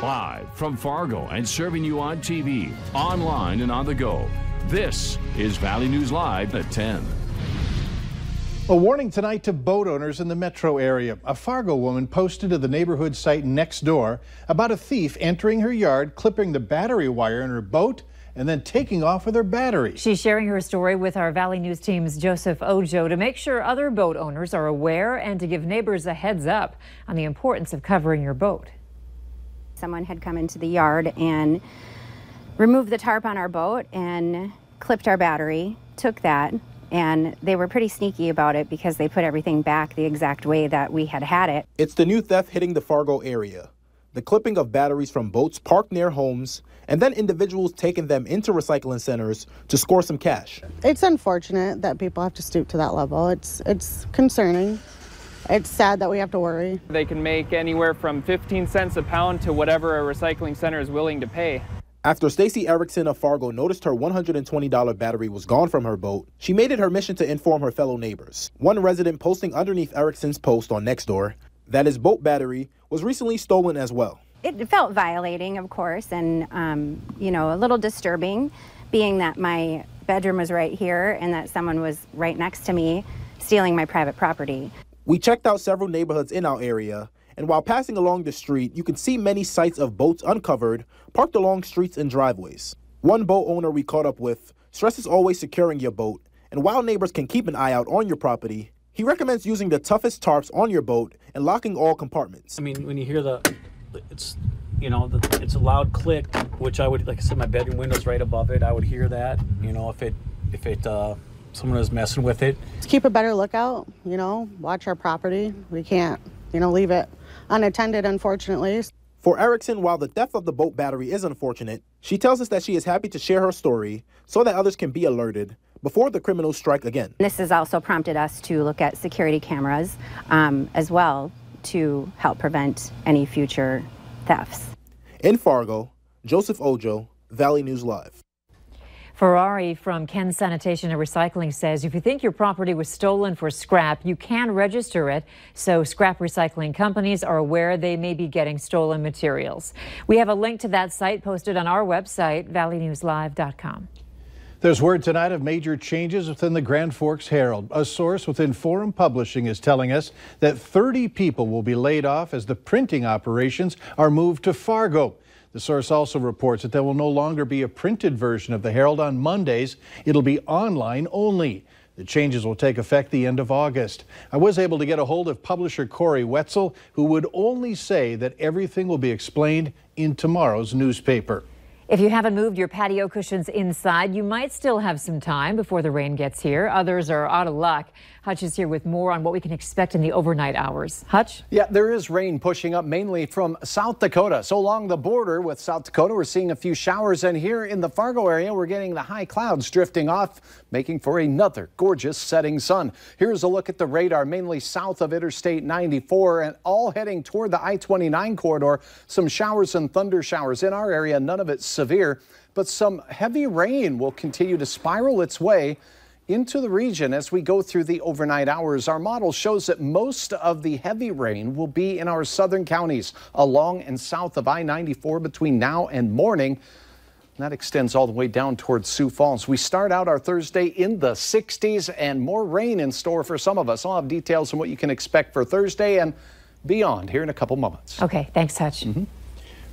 Live from Fargo and serving you on TV, online, and on the go. This is Valley News Live at 10. A warning tonight to boat owners in the metro area. A Fargo woman posted to the neighborhood site next door about a thief entering her yard, clipping the battery wire in her boat, and then taking off with her battery. She's sharing her story with our Valley News team's Joseph Ojo to make sure other boat owners are aware and to give neighbors a heads up on the importance of covering your boat. Someone had come into the yard and removed the tarp on our boat and clipped our battery, took that, and they were pretty sneaky about it because they put everything back the exact way that we had it. It's the new theft hitting the Fargo area. The clipping of batteries from boats parked near homes, and then individuals taking them into recycling centers to score some cash. It's unfortunate that people have to stoop to that level. It's concerning. It's sad that we have to worry. They can make anywhere from 15 cents a pound to whatever a recycling center is willing to pay. After Stacy Erickson of Fargo noticed her $120 battery was gone from her boat, she made it her mission to inform her fellow neighbors. One resident posting underneath Erickson's post on Nextdoor that his boat battery was recently stolen as well. It felt violating, of course, and a little disturbing, being that my bedroom was right here and that someone was right next to me stealing my private property. We checked out several neighborhoods in our area, and while passing along the street, you can see many sites of boats uncovered, parked along streets and driveways. One boat owner we caught up with stresses always securing your boat, and while neighbors can keep an eye out on your property, he recommends using the toughest tarps on your boat and locking all compartment. I mean, when you hear it's a loud click, which I would, like I said, my bedroom window's right above it. I would hear that, if someone was messing with it. Let's keep a better lookout, watch our property. We can't, leave it unattended, unfortunately. For Erickson, while the theft of the boat battery is unfortunate, she tells us that she is happy to share her story so that others can be alerted before the criminals strike again. This has also prompted us to look at security cameras as well to help prevent any future thefts. In Fargo, Joseph Ojo, Valley News Live. Ferrari from Ken Sanitation and Recycling says if you think your property was stolen for scrap, you can register it so scrap recycling companies are aware they may be getting stolen materials. We have a link to that site posted on our website, valleynewslive.com. There's word tonight of major changes within the Grand Forks Herald. A source within Forum Publishing is telling us that 30 people will be laid off as the printing operations are moved to Fargo. The source also reports that there will no longer be a printed version of the Herald on Mondays. It'll be online only. The changes will take effect the end of August. I was able to get a hold of publisher Corey Wetzel, who would only say that everything will be explained in tomorrow's newspaper. If you haven't moved your patio cushions inside, you might still have some time before the rain gets here. Others are out of luck. Hutch is here with more on what we can expect in the overnight hours. Hutch? Yeah, there is rain pushing up mainly from South Dakota. So along the border with South Dakota, we're seeing a few showers. And here in the Fargo area, we're getting the high clouds drifting off, making for another gorgeous setting sun. Here's a look at the radar, mainly south of Interstate 94 and all heading toward the I-29 corridor. Some showers and thunder showers in our area, none of it severe, but some heavy rain will continue to spiral its way into the region as we go through the overnight hours. Our model shows that most of the heavy rain will be in our southern counties along and south of I-94 between now and morning. That extends all the way down towards Sioux Falls. We start out our Thursday in the 60s and more rain in store for some of us. I'll have details on what you can expect for Thursday and beyond here in a couple moments. Okay, thanks, Hutch.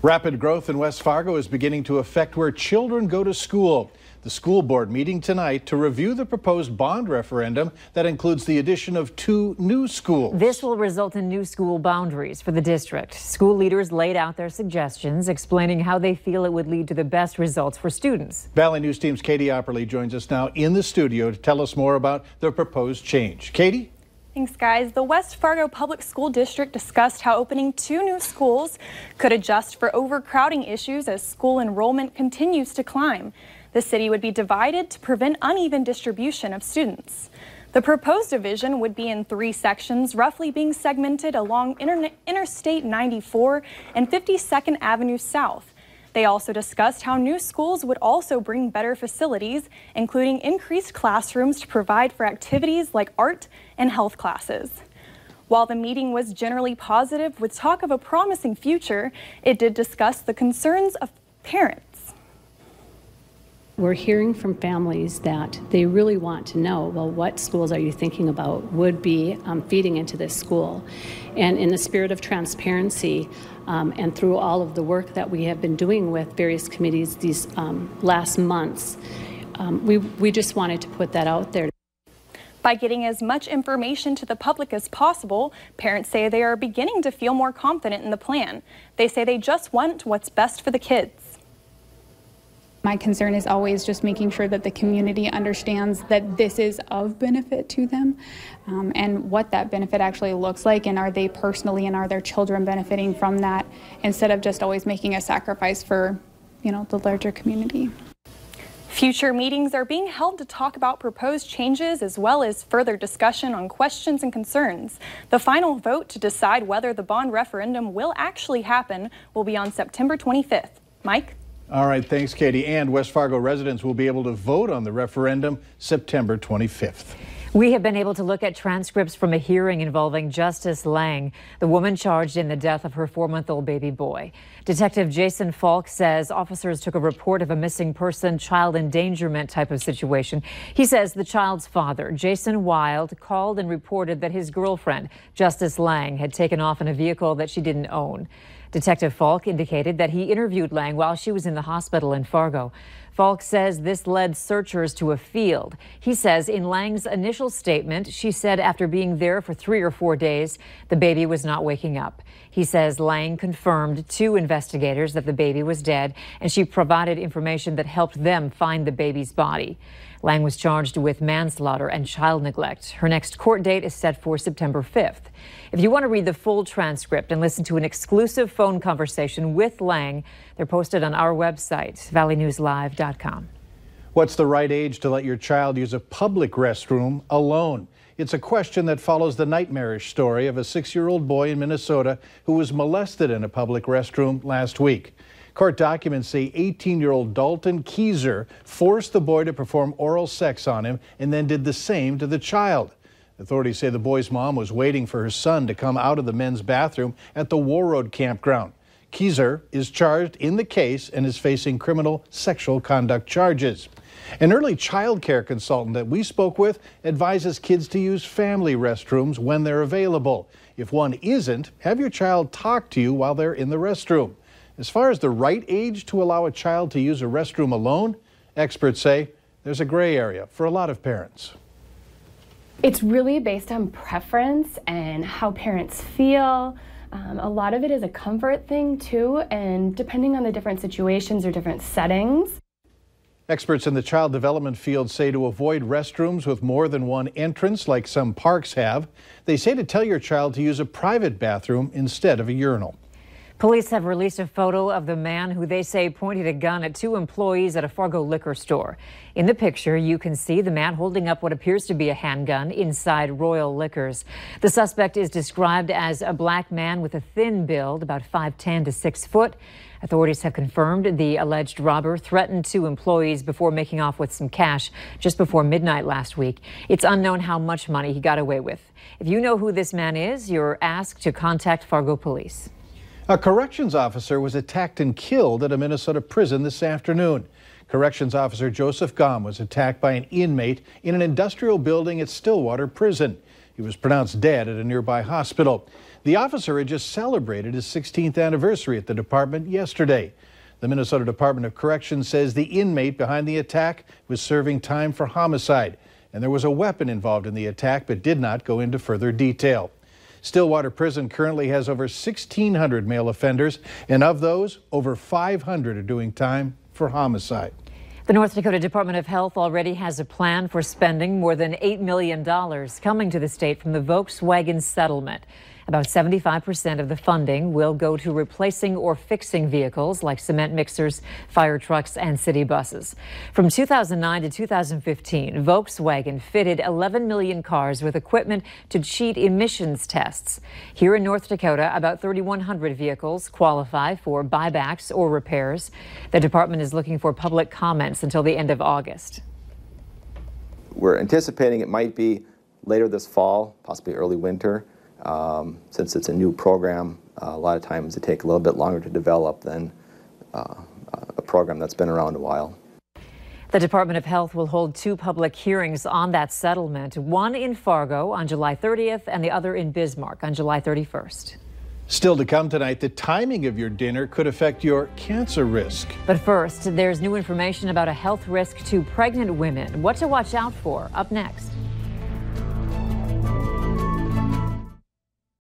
Rapid growth in West Fargo is beginning to affect where children go to school. The school board meeting tonight to review the proposed bond referendum that includes the addition of 2 new schools. This will result in new school boundaries for the district. School leaders laid out their suggestions, explaining how they feel it would lead to the best results for students. Valley News team's Katie Opperly joins us now in the studio to tell us more about the proposed change. Katie? Thanks, guys. The West Fargo Public School District discussed how opening 2 new schools could adjust for overcrowding issues as school enrollment continues to climb. The city would be divided to prevent uneven distribution of students. The proposed division would be in 3 sections, roughly being segmented along Interstate 94 and 52nd Avenue South. They also discussed how new schools would also bring better facilities, including increased classrooms to provide for activities like art and health classes. While the meeting was generally positive with talk of a promising future, it did discuss the concerns of parents. We're hearing from families that they really want to know, well, what schools are you thinking about would be feeding into this school? And in the spirit of transparency and through all of the work that we have been doing with various committees these last months, we just wanted to put that out there. By getting as much information to the public as possible, parents say they are beginning to feel more confident in the plan. They say they just want what's best for the kids. My concern is always just making sure that the community understands that this is of benefit to them and what that benefit actually looks like, and are they personally and are their children benefiting from that, instead of just always making a sacrifice for, the larger community. Future meetings are being held to talk about proposed changes as well as further discussion on questions and concerns. The final vote to decide whether the bond referendum will actually happen will be on September 25th. Mike? All right, thanks, Katie. And West Fargo residents will be able to vote on the referendum September 25th. We have been able to look at transcripts from a hearing involving Justice Lang, the woman charged in the death of her 4-month-old baby boy. Detective Jason Falk says officers took a report of a missing person, child endangerment type of situation. He says the child's father, Jason Wild, called and reported that his girlfriend, Justice Lang, had taken off in a vehicle that she didn't own. Detective Falk indicated that he interviewed Lang while she was in the hospital in Fargo. Falk says this led searchers to a field. He says in Lang's initial statement, she said after being there for 3 or 4 days, the baby was not waking up. He says Lang confirmed to investigators that the baby was dead, and she provided information that helped them find the baby's body. Lang was charged with manslaughter and child neglect. Her next court date is set for September 5th. If you want to read the full transcript and listen to an exclusive phone conversation with Lang, they're posted on our website, valleynewslive.com. What's the right age to let your child use a public restroom alone? It's a question that follows the nightmarish story of a 6-year-old boy in Minnesota who was molested in a public restroom last week. Court documents say 18-year-old Dalton Keyser forced the boy to perform oral sex on him and then did the same to the child. Authorities say the boy's mom was waiting for her son to come out of the men's bathroom at the Warroad campground. Keyser is charged in the case and is facing criminal sexual conduct charges. An early child care consultant that we spoke with advises kids to use family restrooms when they're available. If one isn't, have your child talk to you while they're in the restroom. As far as the right age to allow a child to use a restroom alone, experts say there's a gray area for a lot of parents. It's really based on preference and how parents feel. A lot of it is a comfort thing too, and depending on the different situations or different settings. Experts in the child development field say to avoid restrooms with more than one entrance like some parks have. They say to tell your child to use a private bathroom instead of a urinal. Police have released a photo of the man who they say pointed a gun at 2 employees at a Fargo liquor store. In the picture, you can see the man holding up what appears to be a handgun inside Royal Liquors. The suspect is described as a black man with a thin build, about 5'10" to 6 foot. Authorities have confirmed the alleged robber threatened 2 employees before making off with some cash just before midnight last week. It's unknown how much money he got away with. If you know who this man is, you're asked to contact Fargo Police. A corrections officer was attacked and killed at a Minnesota prison this afternoon. Corrections officer Joseph Gaum was attacked by an inmate in an industrial building at Stillwater Prison. He was pronounced dead at a nearby hospital. The officer had just celebrated his 16th anniversary at the department yesterday. The Minnesota Department of Corrections says the inmate behind the attack was serving time for homicide, and there was a weapon involved in the attack but did not go into further detail. Stillwater Prison currently has over 1,600 male offenders, and of those, over 500 are doing time for homicide. The North Dakota Department of Health already has a plan for spending more than $8 million coming to the state from the Volkswagen settlement. About 75% of the funding will go to replacing or fixing vehicles like cement mixers, fire trucks, and city buses. From 2009 to 2015, Volkswagen fitted 11 million cars with equipment to cheat emissions tests. Here in North Dakota, about 3,100 vehicles qualify for buybacks or repairs. The department is looking for public comments until the end of August. We're anticipating it might be later this fall, possibly early winter. Since it's a new program, a lot of times it takes a little bit longer to develop than a program that's been around a while. The Department of Health will hold 2 public hearings on that settlement, one in Fargo on July 30th and the other in Bismarck on July 31st. Still to come tonight, the timing of your dinner could affect your cancer risk. But first, there's new information about a health risk to pregnant women. What to watch out for, up next.